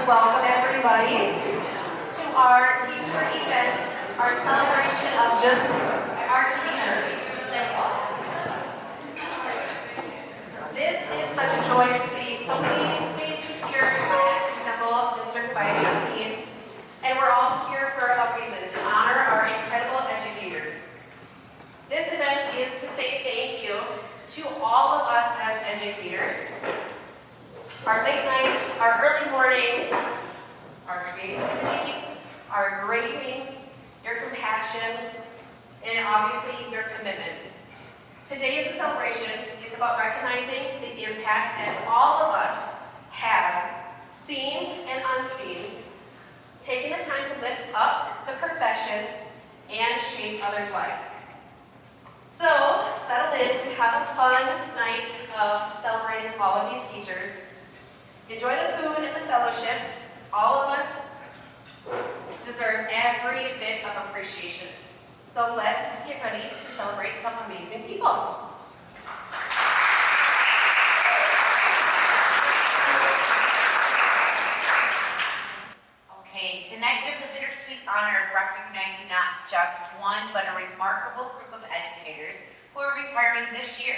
welcome everybody to our teacher event, our celebration of just our teachers. This is such a joy to see so many faces here at East Temple District 518, and we're all here for a reason, to honor our incredible educators. This event is to say thank you to all of us as educators. Our late nights, our early mornings, our creativity, our grading, your compassion, and obviously your commitment. Today is a celebration. It's about recognizing the impact that all of us have, seen and unseen, taking the time to lift up the profession and shape others' lives. So, settle in, have a fun night of celebrating all of these teachers. Enjoy the food and the fellowship. All of us deserve every bit of appreciation. So let's get ready to celebrate some amazing people. Okay, tonight we have the bittersweet honor of recognizing not just one, but a remarkable group of educators who are retiring this year.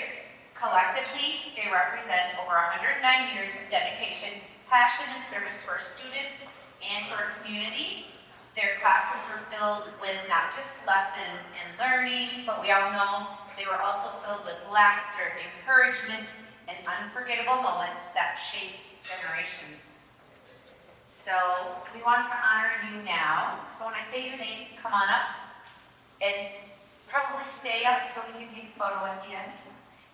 Collectively, they represent over 109 years of dedication, passion, and service to our students and to our community. Their classrooms were filled with not just lessons and learning, but we all know they were also filled with laughter, encouragement, and unforgettable moments that shaped generations. So we want to honor you now. So when I say your name, come on up and probably stay up so we can take a photo at the end.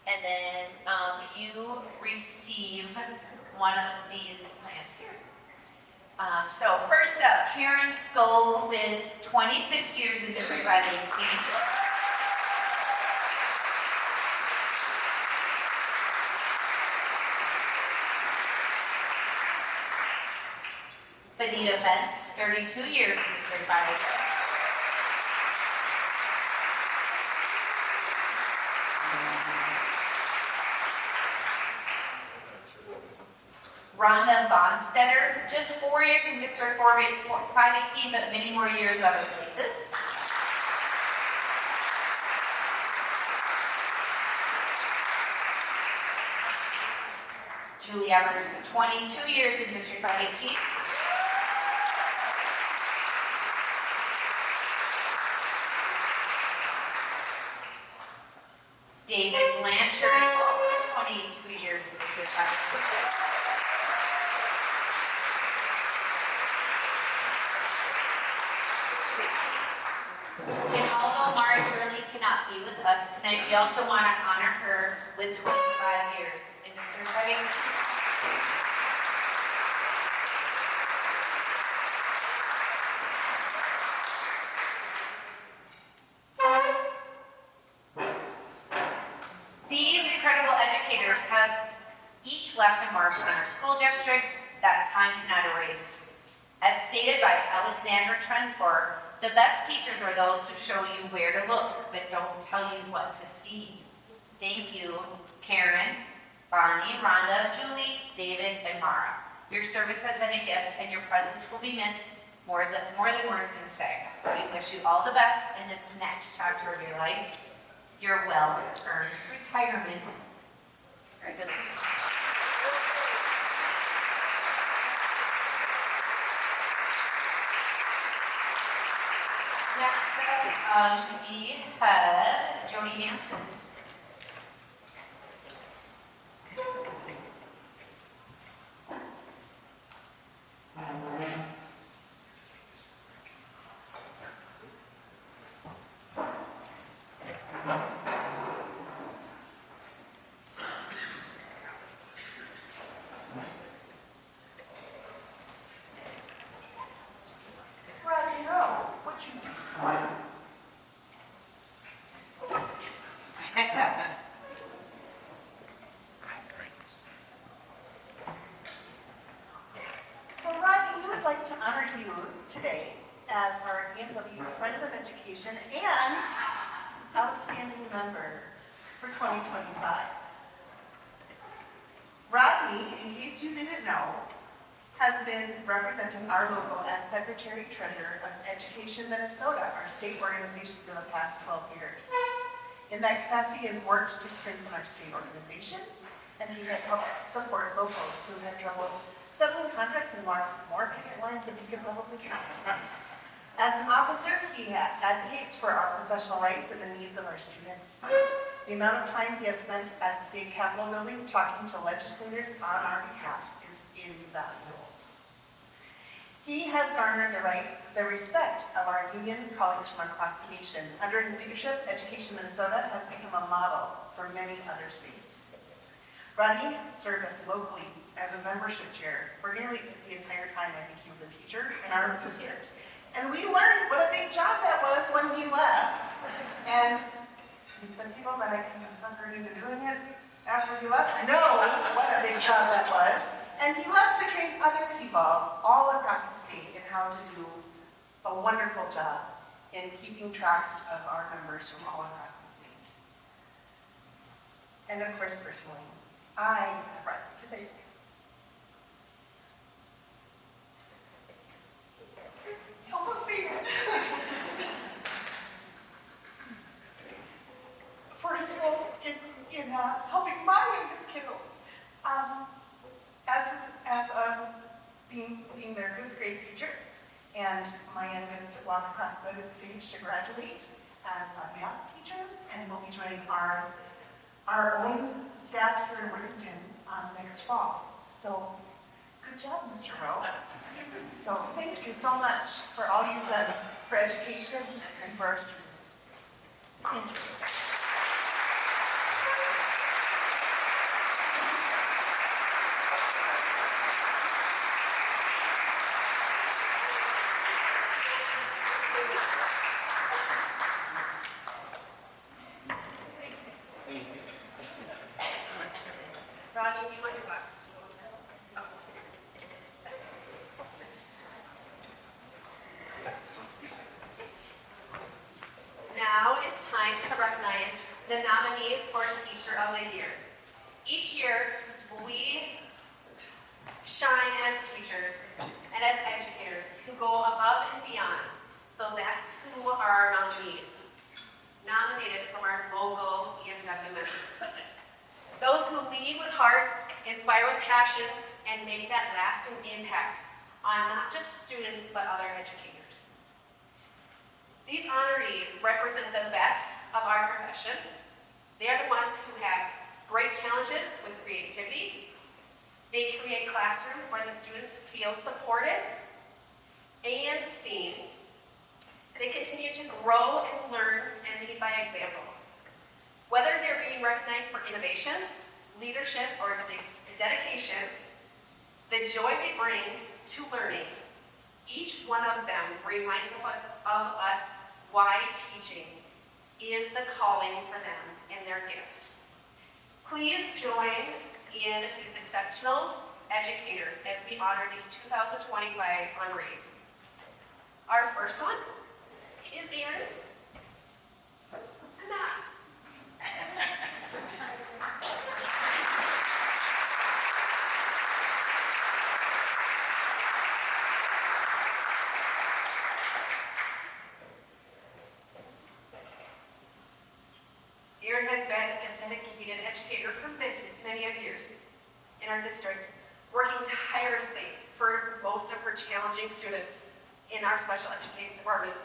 And then you receive one of these plants here. So first up, Karen Skoll with 26 years in District 518. Benita Pence, 32 years in District 518. Rhonda Bonstetter, just 4 years in District 518, but many more years other places. Julie Evers, 22 years in District 518. David Blanchard, also 22 years in District 518. And although Marge really cannot be with us tonight, we also want to honor her with 25 years in District 518. These incredible educators have each left a mark on our school district that time cannot erase. As stated by Alexandra Trenford, the best teachers are those who show you where to look, but don't tell you what to see. Thank you, Karen, Bonnie, Rhonda, Julie, David, and Mara. Your service has been a gift, and your presence will be missed more than words can say. We wish you all the best in this next chapter of your life. Your well-earned retirement. Congratulations. Next up, we have Jody Hanson. So Rodney, we would like to honor you today as our EMW Friend of Education and Outstanding Member for 2025. Rodney, in case you didn't know, has been representing our local as Secretary Treasurer of Education Minnesota, our state organization, for the past 12 years. In that capacity, he has worked to strengthen our state organization, and he has helped support locals who have trouble settling contracts and more picket lines than he can probably count. As an officer, he advocates for our professional rights and the needs of our students. The amount of time he has spent at the state capitol building talking to legislators on our behalf is invaluable. He has garnered the respect of our union colleagues from across the nation. Under his leadership, Education Minnesota has become a model for many other states. Rodney served us locally as a membership chair for nearly the entire time I think he was a teacher in our district. And we learned what a big job that was when he left. And the people that I kind of suckered into doing it after he left know what a big job that was. And he left to train other people all across the state in how to do a wonderful job in keeping track of our members from all across the state. And of course, personally, I have Rodney to thank. He almost made it. For his role in helping my youngest kiddo. Being their 5th grade teacher, and my youngest walked across the stage to graduate as a math teacher, and will be joining our own staff here in Worthington next fall. So, good job, Mr. Rowe. So, thank you so much for all you've done for education and for our students. Thank you. Rodney, do you want your box? Now it's time to recognize the nominees for Teacher of the Year. Each year, we shine as teachers and as educators who go above and beyond. So that's who are our nominees, nominated from our local EMW members. Those who lead with heart, inspire with passion, and make that lasting impact on not just students, but other educators. These honorees represent the best of our profession. They are the ones who have great challenges with creativity. They create classrooms where the students feel supported and seen. They continue to grow and learn and lead by example. Whether they're being recognized for innovation, leadership, or dedication, the joy they bring to learning, each one of them reminds us why teaching is the calling for them and their gift. Please join in these exceptional educators as we honor these 2025 honorees. Our first one is Erin. Matt. Erin has been a dedicated educator for many years in our district, working tirelessly for most of her challenging students in our special education department.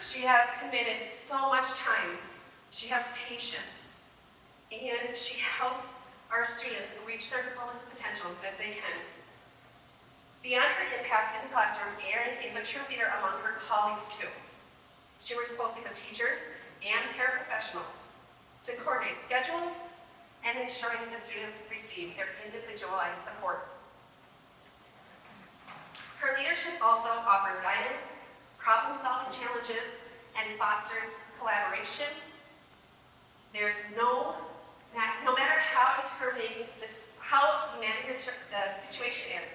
She has committed so much time, she has patience, and she helps our students reach their fullest potentials as they can. Beyond her impact in the classroom, Erin is a cheerleader among her colleagues too. She works closely with teachers and paraprofessionals to coordinate schedules and ensuring the students receive their individualized support. Her leadership also offers guidance, problem-solving challenges, and fosters collaboration. There's no matter how demanding the situation is,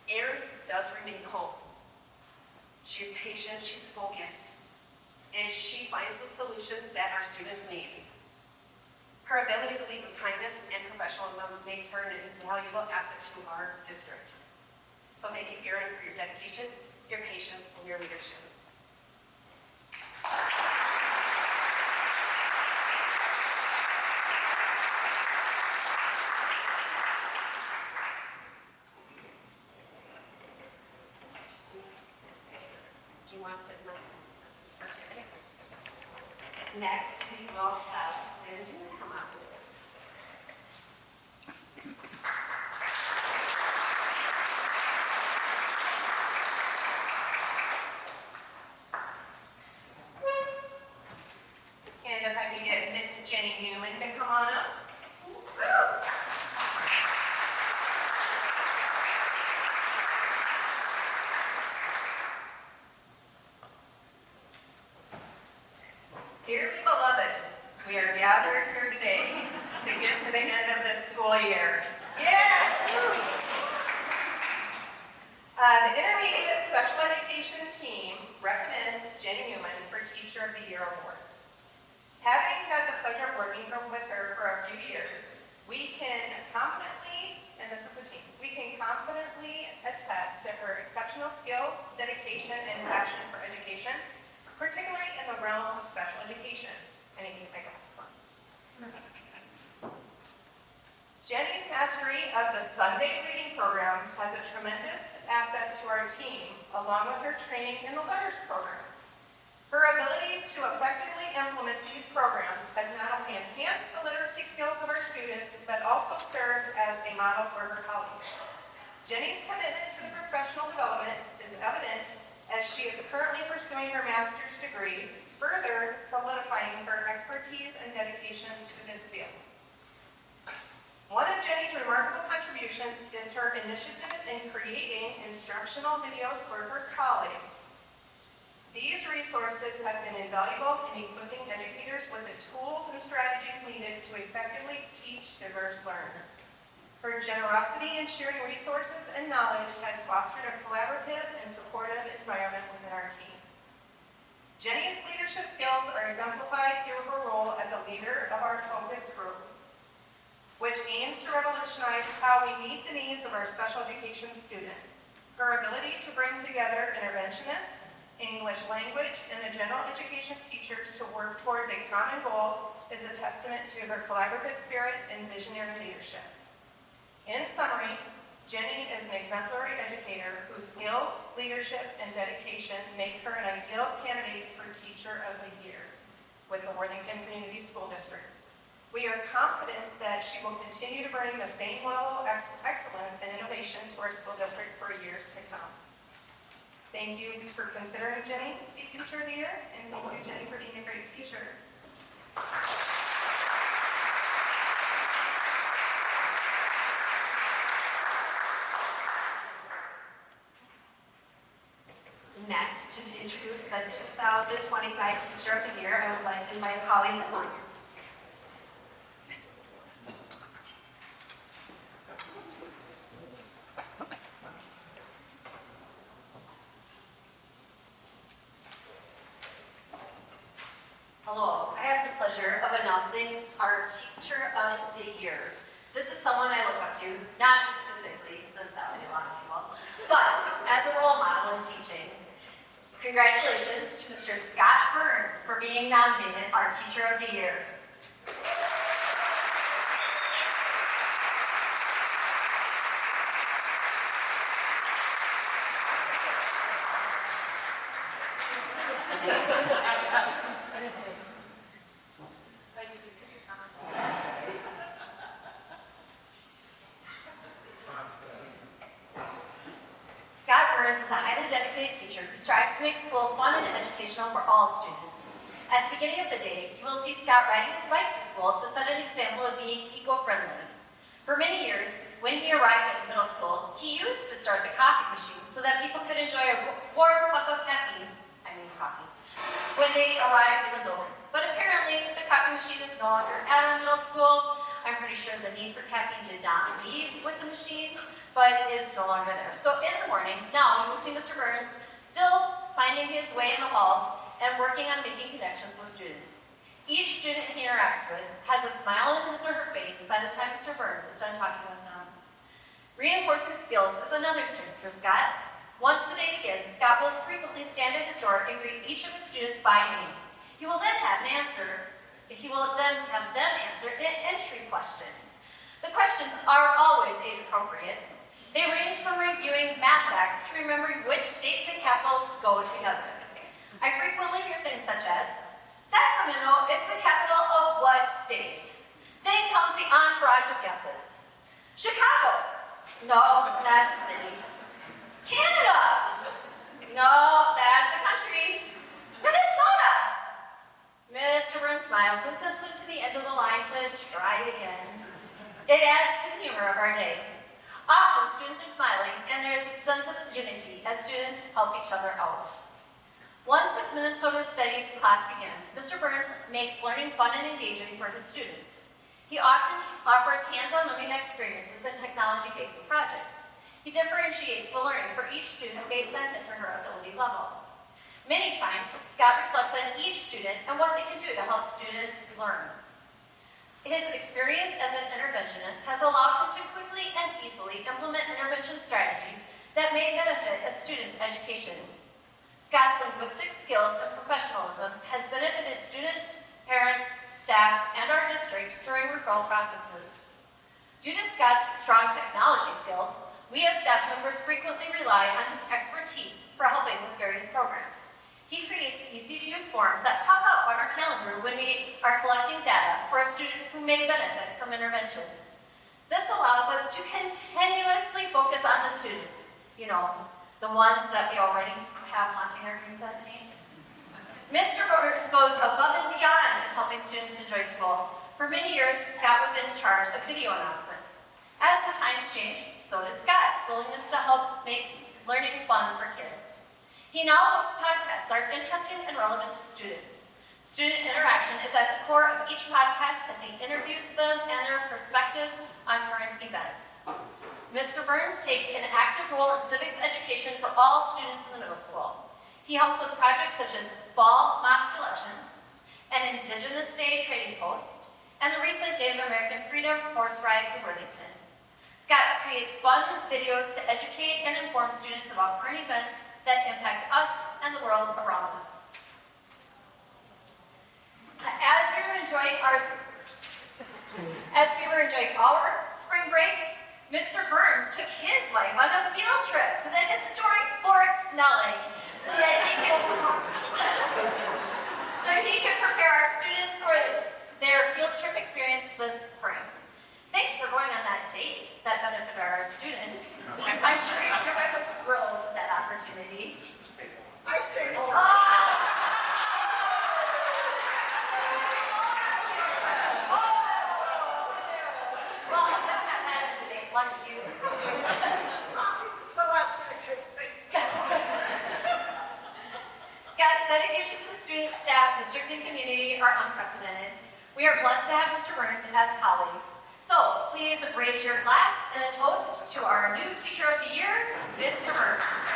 Erin does remain calm. She's patient, she's focused, and she finds the solutions that our students need. Her ability to lead with kindness and professionalism makes her an invaluable asset to our district. So thank you, Erin, for your dedication, your patience, and your leadership. Do you want to put my certificate? Next, we will have Landon come up. And if I could get Miss Jenny Newman to come on up. Dearly beloved, we are gathered here today to get to the end of this school year. The Intermediate Special Education team recommends Jenny Newman for Teacher of the Year Award. Having had the pleasure of working with her for a few years, we can confidently, and this is the team, we can confidently attest to her exceptional skills, dedication, and passion for education, particularly in the realm of special education. I need to get my glasses on. Jenny's mastery of the Sunday reading program has a tremendous asset to our team, along with her training in the letters program. Her ability to effectively implement these programs has not only enhanced the literacy skills of our students, but also served as a model for her colleagues. Jenny's commitment to the professional development is evident as she is currently pursuing her master's degree, further solidifying her expertise and dedication to this field. One of Jenny's remarkable contributions is her initiative in creating instructional videos for her colleagues. These resources have been invaluable in equipping educators with the tools and strategies needed to effectively teach diverse learners. Her generosity in sharing resources and knowledge has fostered a collaborative and supportive environment within our team. Jenny's leadership skills are exemplified through her role as a leader of our focus group, which aims to revolutionize how we meet the needs of our special education students. Her ability to bring together interventionists, English language, and the general education teachers to work towards a common goal is a testament to her collaborative spirit and visionary leadership. In summary, Jenny is an exemplary educator whose skills, leadership, and dedication make her an ideal candidate for Teacher of the Year with the Worthington Community School District. We are confident that she will continue to bring the same level of excellence and innovation to our school district for years to come. Thank you for considering Jenny to be Teacher of the Year, and thank you, Jenny, for being a great teacher. Next, to introduce the 2025 Teacher of the Year, I would like to invite Holly Hedlund. Hello, I have the pleasure of announcing our Teacher of the Year. This is someone I look up to, not just physically, since that would be a lot of people, but as a role model in teaching. Congratulations to Mr. Scott Burns for being nominated our Teacher of the Year. Scott Burns is a highly dedicated teacher who strives to make school fun and educational for all students. At the beginning of the day, you will see Scott riding his bike to school to set an example of being eco-friendly. For many years, when he arrived at the middle school, he used to start the coffee machine so that people could enjoy a warm cup of caffeine, coffee, when they arrived in the building. But apparently, the coffee machine is no longer at our middle school. I'm pretty sure the need for caffeine did not leave with the machine, but it is no longer there. So in the mornings, now you will see Mr. Burns still finding his way in the halls and working on making connections with students. Each student he interacts with has a smile on his or her face by the time Mr. Burns is done talking with them. Reinforcing skills is another strength for Scott. Once the day begins, Scott will frequently stand at his door and greet each of the students by name. He will then have them answer an entry question. The questions are always age appropriate. They range from reviewing math facts to remembering which states and capitals go together. I frequently hear things such as, Sacramento is the capital of what state? Then comes the entourage of guesses. Chicago. No, that's a city. Canada. No, that's a country. Minnesota. Mr. Burns smiles and sends them to the end of the line to try again. It adds to the humor of our day. Often students are smiling and there is a sense of unity as students help each other out. Once his Minnesota Studies class begins, Mr. Burns makes learning fun and engaging for his students. He often offers hands-on learning experiences and technology-based projects. He differentiates the learning for each student based on his or her ability level. Many times, Scott reflects on each student and what they can do to help students learn. His experience as an interventionist has allowed him to quickly and easily implement intervention strategies that may benefit a student's education. Scott's linguistic skills and professionalism has benefited students, parents, staff, and our district during referral processes. Due to Scott's strong technology skills, we as staff members frequently rely on his expertise for helping with various programs. He creates easy-to-use forms that pop up on our calendar when we are collecting data for a student who may benefit from interventions. This allows us to continuously focus on the students, the ones that we already have haunting our dreams at night. Mr. Burns goes above and beyond in helping students enjoy school. For many years, Scott was in charge of video announcements. As the times change, so does Scott's willingness to help make learning fun for kids. He now hopes podcasts are interesting and relevant to students. Student interaction is at the core of each podcast as he interviews them and their perspectives on current events. Mr. Burns takes an active role in civics education for all students in the middle school. He helps with projects such as fall mock elections, an Indigenous Day trading post, and the recent Native American Freedom Horse Ride to Worthington. Scott creates fun videos to educate and inform students about current events that impact us and the world around us. As we were enjoying our spring break, Mr. Burns took his wife on a field trip to the historic Fort Snelling so he could prepare our students for their field trip experience this spring. Thanks for going on that date that benefited our students. I'm sure your wife was thrilled with that opportunity. I stayed home. Well, I'm gonna have that as a date, lucky you. The last minute thing. Scott's dedication to the student, staff, district, and community are unprecedented. We are blessed to have Mr. Burns as colleagues. So please raise your glass and a toast to our new Teacher of the Year, Mr. Burns.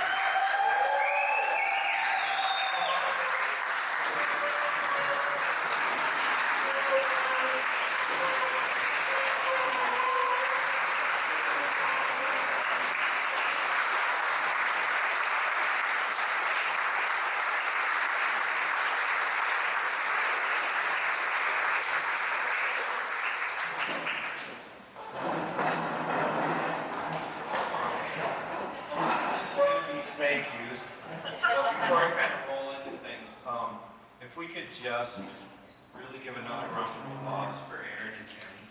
Thank yous. Before I kind of roll into things, if we could just really give another round of applause for Aaron and Jenny.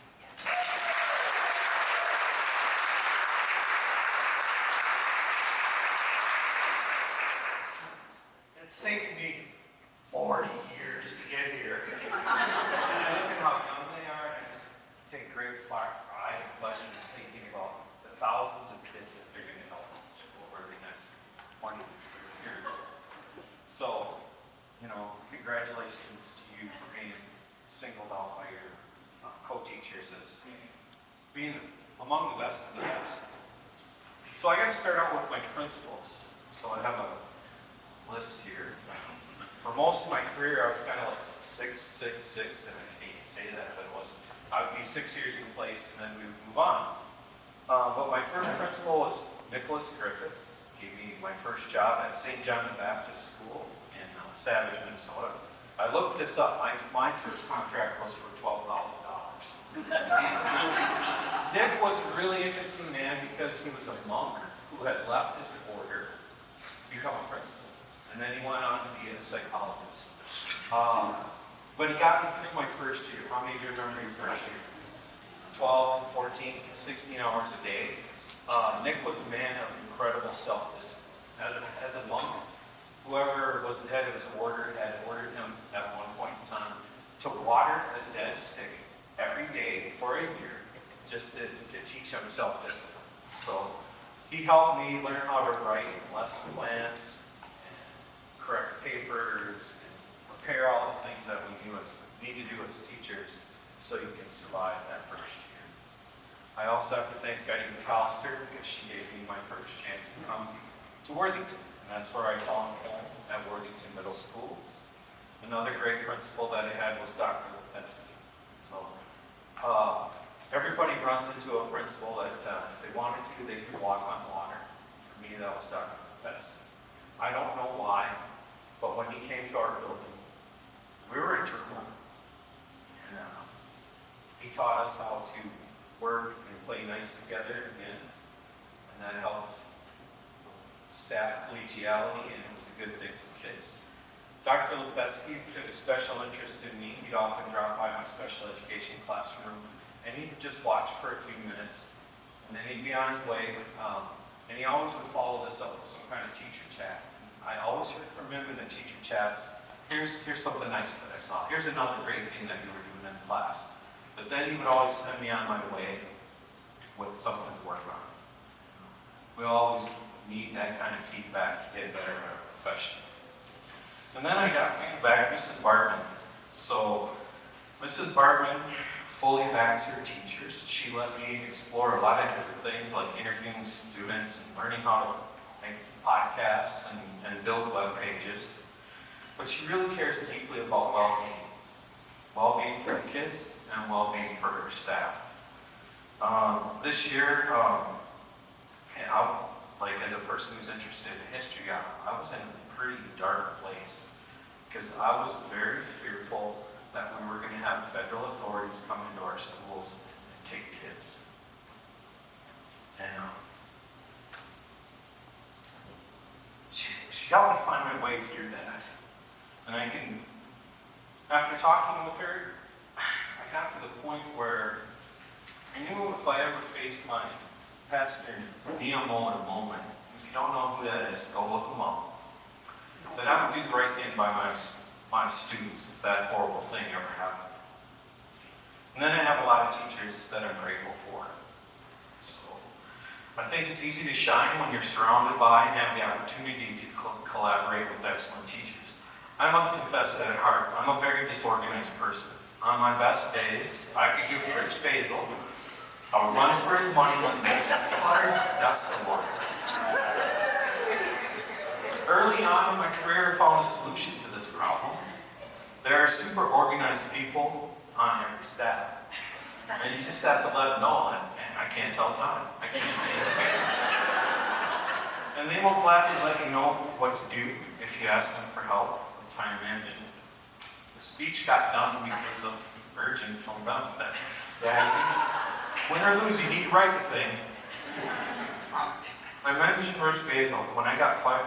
It's taken me 40 years to get here. And I look at how young they are, and I just take great pride and pleasure in thinking about the thousands of kids that they're going to help over the next 20 years. So, congratulations to you for being singled out by your co-teachers as being among the best of the best. So I got to start out with my principles. So I have a list here. For most of my career, I was kind of like 6, and I hate to say that, but it wasn't. I would be 6 years in place, and then we would move on. But my first principal was Nicholas Griffith. Gave me my first job at St. John the Baptist School in Savage, Minnesota. I looked this up. My first contract was for $12,000. Nick was a really interesting man because he was a monk who had left his order to become a principal. And then he went on to be a psychologist. But he got me through my first year. How many of you remember your first year? 12, 14, 16 hours a day. Nick was a man of incredible self-discipline. As a monk, whoever was the head of his order had ordered him at one point in time to water a dead stick every day for a year just to teach him self-discipline. So he helped me learn how to write lesson plans and correct papers and prepare all the things that we need to do as teachers so you can survive that first year. I also have to thank Betty McAllister because she gave me my first chance to come to Worthington. And that's where I found home at Worthington Middle School. Another great principal that I had was Dr. Lipinski. So everybody runs into a principal that if they wanted to, they could walk on water. For me, that was Dr. Lipinski. I don't know why, but when he came to our building, we were in trouble. And he taught us how to work and play nice together again. And that helped staff collegiality, and it was a good thing for kids. Dr. Lipetsky took a special interest in me. He'd often drop by my special education classroom, and he'd just watch for a few minutes, and then he'd be on his way, and he always would follow this up with some kind of teacher chat. I always heard from him in the teacher chats, here's something nice that I saw. Here's another great thing that you were doing in class. But then he would always send me on my way with something to work on. We always need that kind of feedback to get better at our profession. And then I got back Mrs. Bartman. So Mrs. Bartman fully backs her teachers. She let me explore a lot of different things like interviewing students and learning how to make podcasts and build web pages. But she really cares deeply about well-being. Well-being for the kids and well-being for her staff. This year, as a person who's interested in history, I was in a pretty dark place because I was very fearful that we were going to have federal authorities come into our schools and take kids. And she helped me find my way through that. And after talking with her, I got to the point where I knew if I ever faced my Pastor Neil Muller moment, if you don't know who that is, go look him up, that I would do the right thing by my students if that horrible thing ever happened. And then I have a lot of teachers that I'm grateful for. So I think it's easy to shine when you're surrounded by and have the opportunity to collaborate with excellent teachers. I must confess that at heart, I'm a very disorganized person. On my best days, I could give Rich Basil a run for his money with the most cluttered desk award. Early on in my career, I found a solution to this problem. There are super organized people on every staff. And you just have to let them know that I can't tell time. I can't manage papers. And they will gladly let you know what to do if you ask them for help with time management. The speech got done because of urging from them that win or lose, you need to write the thing. I mentioned Rich Basil. When I got fired,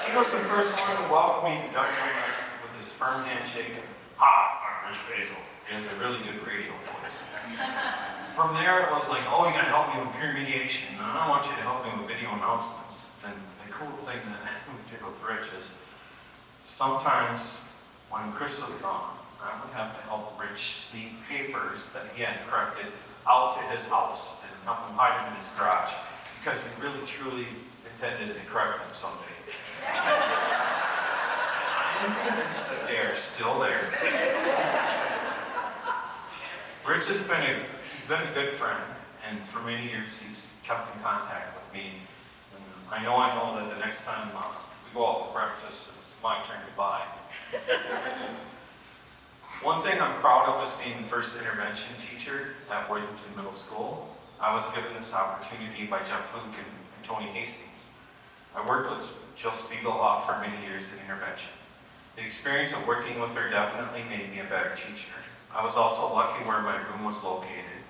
he was the first one to welcome me to WMS with his firm handshake and, "Hi, I'm Rich Basil. He has a really good radio voice." From there, it was like, "Oh, you gotta help me with peer mediation, and I want you to help me with video announcements." And the cool thing that we did with Rich is sometimes when Chris was gone, I would have to help Rich sneak papers that he had corrected out to his house and help him hide them in his garage because he really, truly intended to correct them someday. I'm convinced that they are still there. Rich he's been a good friend, and for many years he's kept in contact with me. And I know that the next time we go out for breakfast, it's my turn to buy. One thing I'm proud of is being the first intervention teacher at Worthington Middle School. I was given this opportunity by Jeff Luke and Tony Hastings. I worked with Jill Spiegelhoff for many years in intervention. The experience of working with her definitely made me a better teacher. I was also lucky where my room was located.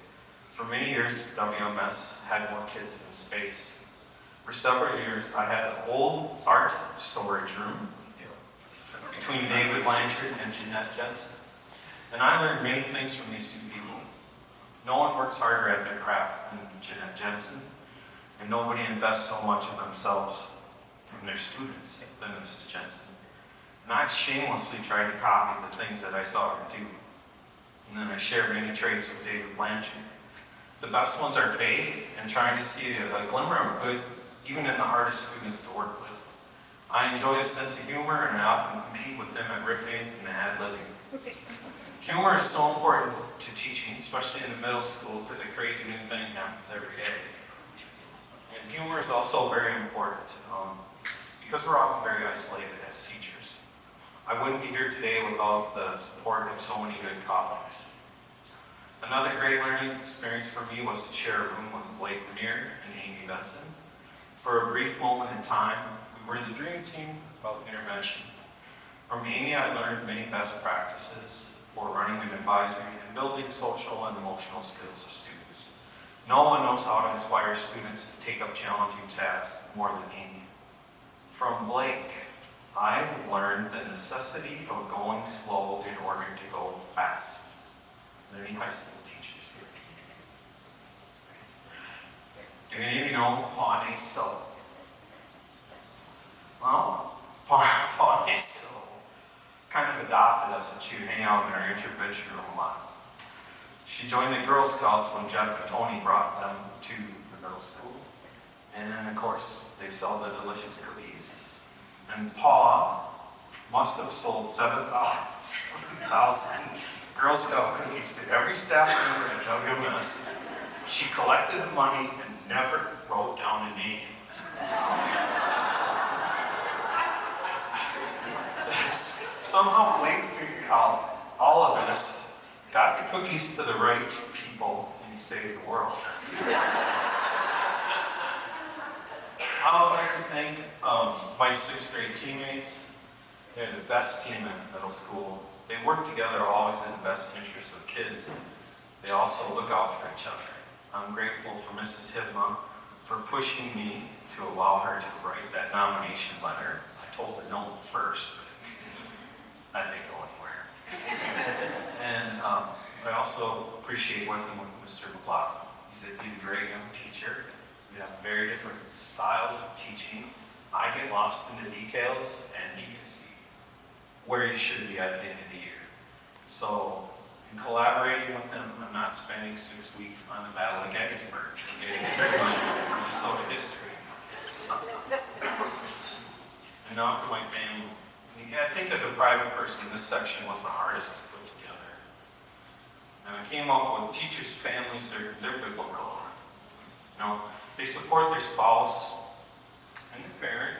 For many years, WMS had more kids than space. For several years, I had an old art storage room between David Blanchard and Jeanette Jensen. And I learned many things from these two people. No one works harder at their craft than Jeanette Jensen, and nobody invests so much of themselves in their students than Mrs. Jensen. And I shamelessly tried to copy the things that I saw her do. And then I share many traits with David Blanchard. The best ones are faith and trying to see a glimmer of good even in the hardest students to work with. I enjoy his sense of humor, and I often compete with him at riffing and ad-libbing. Humor is so important to teaching, especially in the middle school, because a crazy new thing happens every day. And humor is also very important because we're often very isolated as teachers. I wouldn't be here today without the support of so many good colleagues. Another great learning experience for me was to share a room with Blake Rainier and Amy Benson. For a brief moment in time, we were the dream team of intervention. From Amy, I learned many best practices for running an advisory and building social and emotional skills of students. No one knows how to inspire students to take up challenging tasks more than Amy. From Blake, I learned the necessity of going slow in order to go fast. Are there any high school teachers here? Do any of you know Pawnee Sullivan? Well, Pawnee Sullivan kind of adopted us, and she would hang out in our intervention room a lot. She joined the Girl Scouts when Jeff and Tony brought them to the middle school. And of course, they sell the delicious cookies. And Pa must have sold 7,000 Girl Scout cookies to every staff member at WMS. She collected the money and never wrote down a name. Somehow Blake figured out all of this, got the cookies to the right people, and he saved the world. I would like to thank my 6th grade teammates. They're the best team in middle school. They work together always in the best interests of kids. They also look out for each other. I'm grateful for Mrs. Hibma for pushing me to allow her to write that nomination letter. I told her no first, but that didn't go anywhere. And I also appreciate working with Mr. McLaughlin. He's a great young teacher. We have very different styles of teaching. I get lost in the details, and he can see where you should be at the end of the year. So, in collaborating with him, I'm not spending 6 weeks on the Battle of Gettysburg and getting Minnesota history. And now to my family. I think as a private person, this section was the hardest to put together. And I came up with teachers' families, they're biblical. You know, they support their spouse and their parent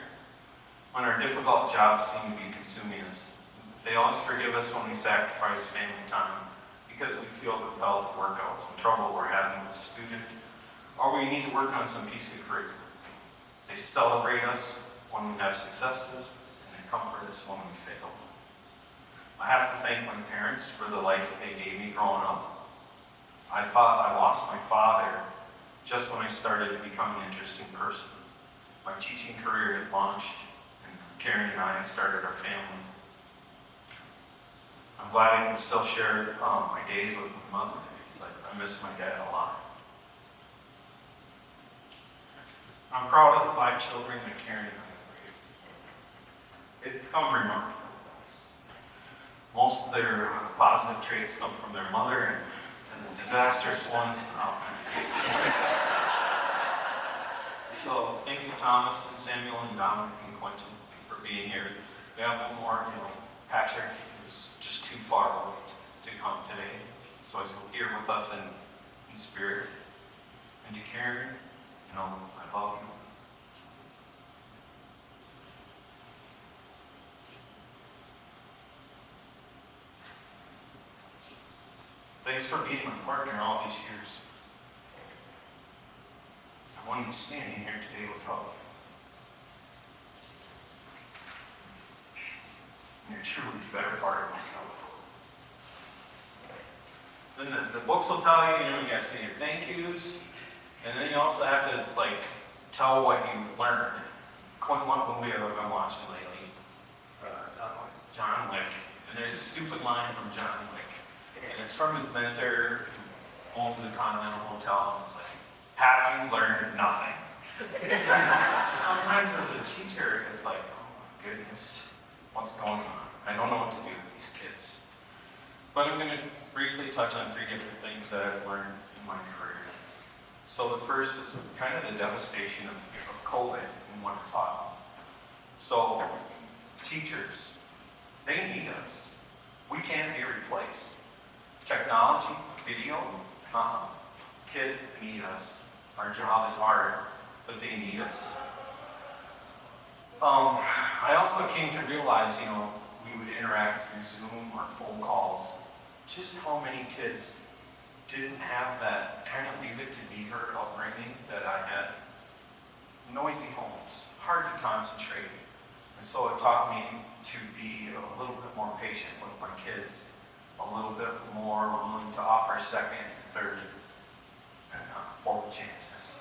when our difficult jobs seem to be consuming us. They always forgive us when we sacrifice family time because we feel compelled to work out some trouble we're having with a student, or we need to work on some piece of curriculum. They celebrate us when we have successes, and they comfort us when we fail. I have to thank my parents for the life that they gave me growing up. I thought I lost my father just when I started to become an interesting person. My teaching career had launched, and Karen and I had started our family. I'm glad I can still share my days with my mother, but I miss my dad a lot. I'm proud of the 5 children that Karen and I have raised. They've become remarkable guys. Most of their positive traits come from their mother, and the disastrous ones So thank you, Thomas and Samuel and Dominic and Quentin, for being here. We have one more, Patrick, who's just too far away to come today. So he's here with us in spirit. And to Karen, I love you. Thanks for being my partner all these years. I wouldn't be standing here today without you. You're truly the better part of myself. Then the books will tell you, you gotta say your thank yous, and then you also have to, tell what you've learned. What movie have I been watching lately? John Wick. And there's a stupid line from John Wick, and it's from his mentor who owns the Continental Hotel, and it's like, have you learned nothing? Sometimes as a teacher, it's like, oh my goodness, what's going on? I don't know what to do with these kids. But I'm going to briefly touch on 3 different things that I've learned in my career. So the first is kind of the devastation of COVID and what it taught. So teachers, they need us. We can't be replaced. Technology, video, kids need us. Our job is hard, but they need us. I also came to realize, we would interact through Zoom or phone calls, just how many kids didn't have that kind of leave it to beaver upbringing that I had. Noisy homes, hard to concentrate. And so it taught me to be a little bit more patient with my kids, a little bit more willing to offer second, third, and fourth chances.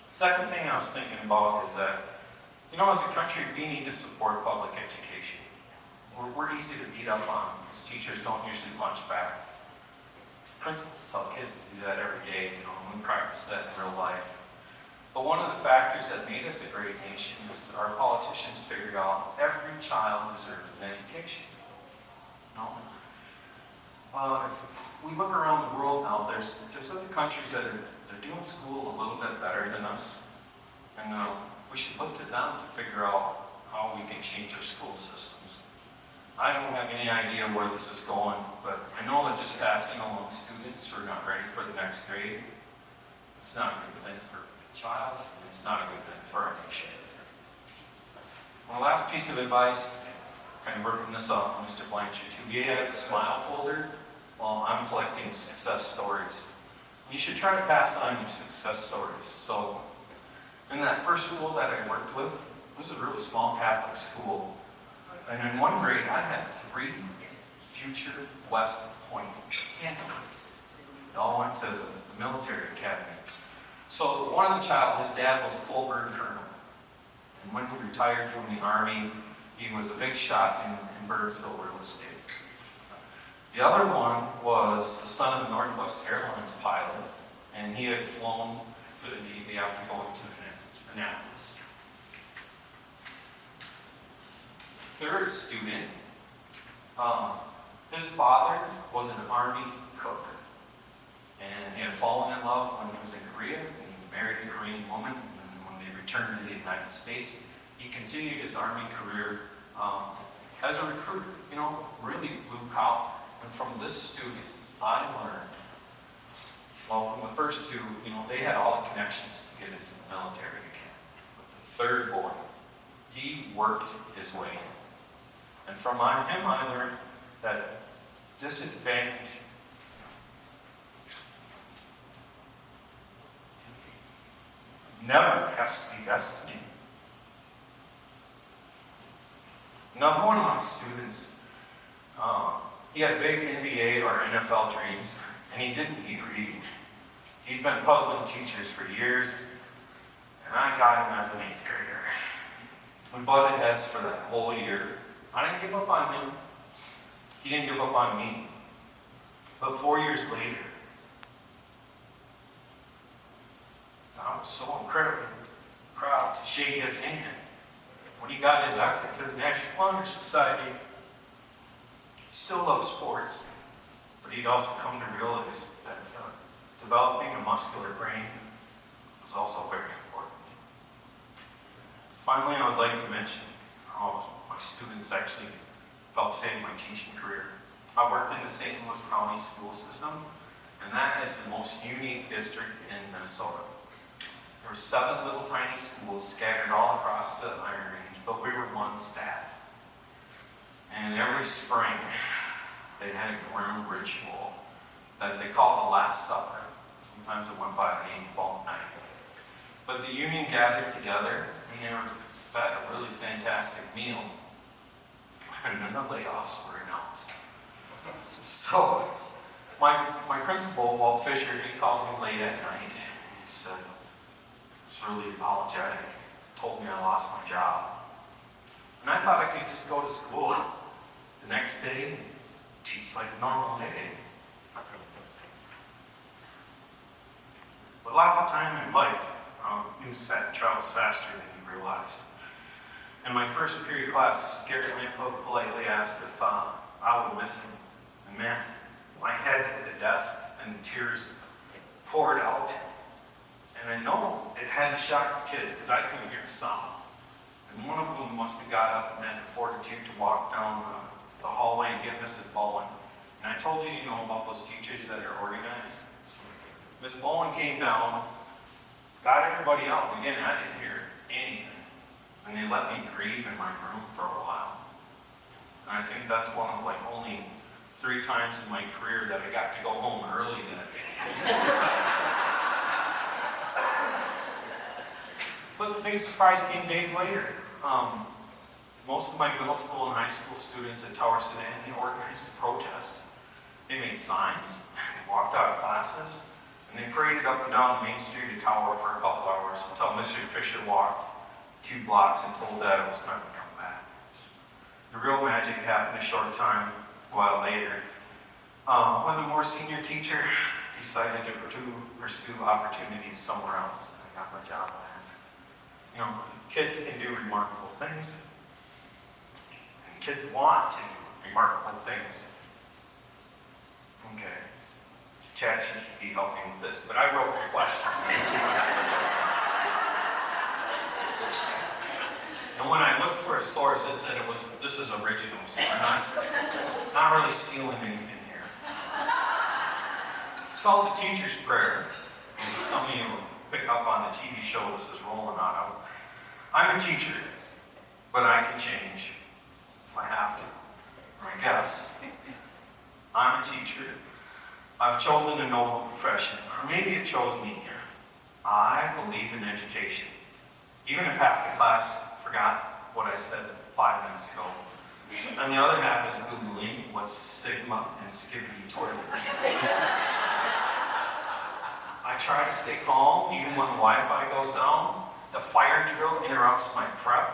Second thing I was thinking about is that, as a country, we need to support public education. We're easy to beat up on because teachers don't usually punch back. Principals tell kids to do that every day, and we practice that in real life. But one of the factors that made us a great nation is that our politicians figured out every child deserves an education. If we look around the world now, there's other countries that are doing school a little bit better than us, and we should look to them to figure out how we can change our school systems. I don't have any idea where this is going, but I know that just passing along students who are not ready for the next grade, it's not a good thing for the child, and it's not a good thing for our nation. My last piece of advice, kind of working this off of Mr. Blanchard too. He has a smile folder while I'm collecting success stories. You should try to pass on your success stories. So, in that first school that I worked with, it was a really small Catholic school. And in 1 grade, I had 3 future West Point candidates. They all went to the military academy. So one of the his dad was a full bird colonel. And when he retired from the Army, he was a big shot in Birdsville real estate. The other one was the son of a Northwest Airlines pilot, and he had flown for the Navy after going to Annapolis. Third student, his father was an Army cook, and he had fallen in love when he was in Korea, and he married a Korean woman, and when they returned to the United States, he continued his Army career as a recruiter, really blue collar. And from this student, I learned, from the first 2, they had all the connections to get into the military again. But the third boy, he worked his way in. And from him, I learned that disadvantage never has to be destiny. Another one of my students, he had big NBA or NFL dreams, and he didn't need reading. He'd been puzzling teachers for years, and I got him as an 8th grader. We butted heads for that whole year. I didn't give up on him. He didn't give up on me. But 4 years later, I was so incredibly proud to shake his hand when he got inducted to the National Honor Society. He still loved sports, but he'd also come to realize that developing a muscular brain was also very important. Finally, I would like to mention how my students actually helped save my teaching career. I worked in the St. Louis County school system, and that is the most unique district in Minnesota. There were 7 little tiny schools scattered all across the Iron Range, but we were 1 staff. And every spring, they had a grim ritual that they called the Last Supper. Sometimes it went by the name Ball Night. But the union gathered together and they were fed a really fantastic meal. And then the layoffs were announced. So, my principal, Walt Fisher, he calls me late at night. He said, was really apologetic, told me I lost my job. And I thought I could just go to school the next day and teach like a normal day. But lots of time in life, news travels faster than you realized. In my first period class, Gary Lampo politely asked if I would miss him. And man, my head hit the desk and tears poured out. And I know it had to shock the kids because I couldn't hear a sound. And one of them must have got up and had the fortitude to walk down the hallway and get Mrs. Bowen. And I told you, about those teachers that are organized. So Miss Bowen came down, got everybody out. Again, I didn't hear anything. And they let me grieve in my room for a while. And I think that's one of only 3 times in my career that I got to go home early that day. But the big surprise came days later. Most of my middle school and high school students at Tower Sedan, they organized a protest. They made signs, they walked out of classes, and they paraded up and down the main street of Tower for a couple hours until Mr. Fisher walked 2 blocks and told Dad it was time to come back. The real magic happened a short time, a while later, when the more senior teacher decided to pursue opportunities somewhere else. I got my job back. Kids can do remarkable things. And kids want to do remarkable things. Okay. ChatGPT helped me with this, but I wrote the question. And when I looked for a source, it said this is original, so I'm not really stealing anything here. It's called the Teacher's Prayer. And some of you pick up on the TV show this is rolling out. I'm a teacher, but I can change if I have to. I guess. I'm a teacher. I've chosen a noble profession, or maybe it chose me. I believe in education. Even if half the class forgot what I said 5 minutes ago. And the other half is Googling what's Sigma and Skippy toilet. I try to stay calm even when the Wi-Fi goes down. The fire drill interrupts my prep.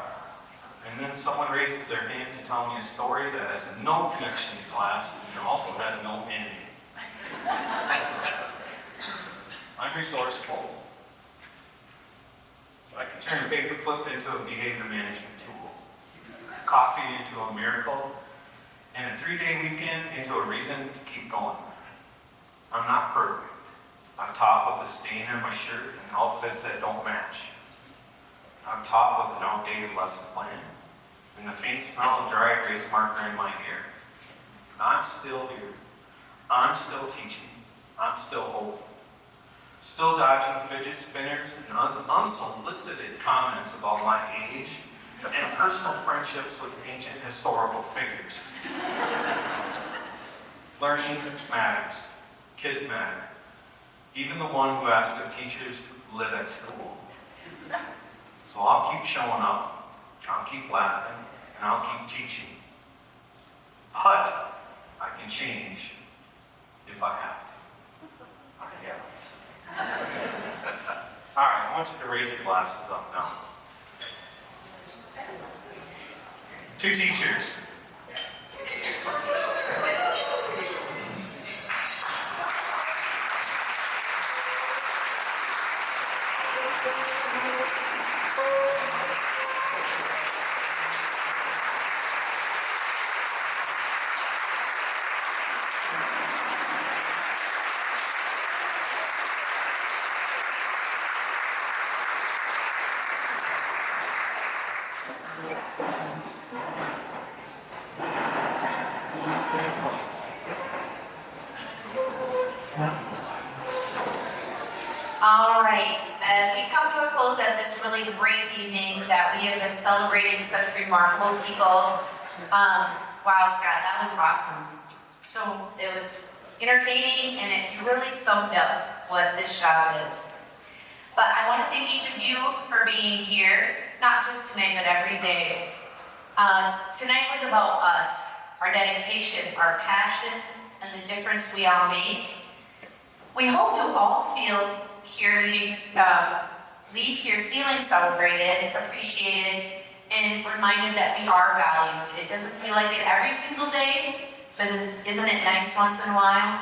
And then someone raises their hand to tell me a story that has no connection to class and also has no ending. I'm resourceful. I can turn a paperclip into a behavior management tool, coffee into a miracle, and a 3-day weekend into a reason to keep going. I'm not perfect. I've taught with a stain on my shirt and outfits that don't match. I've taught with an outdated lesson plan and the faint smell of dry erase marker in my hair. But I'm still here. I'm still teaching. I'm still hopeful. Still dodging fidget spinners and unsolicited comments about my age and personal friendships with ancient historical figures. Learning matters. Kids matter. Even the one who asked if teachers live at school. So I'll keep showing up, I'll keep laughing, and I'll keep teaching. But I can change if I have to. I guess. All right, I want you to raise your glasses up now. 2 teachers. All right, as we come to a close at this really great evening that we have been celebrating such remarkable people. Wow, Scott, that was awesome. So it was entertaining and it really summed up what this job is. But I want to thank each of you for being here, not just tonight, but every day. Tonight was about us, our dedication, our passion, and the difference we all make. We hope you all leave here feeling celebrated, appreciated, and reminded that we are valued. It doesn't feel like it every single day, but isn't it nice once in a while?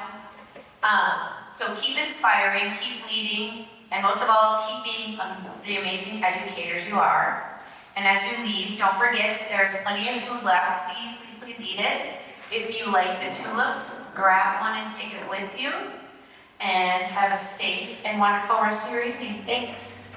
So keep inspiring, keep leading, and most of all, keep being the amazing educators you are. And as you leave, don't forget there's plenty of food left. Please, please, please eat it. If you like the tulips, grab one and take it with you. And have a safe and wonderful rest of your evening. Thanks.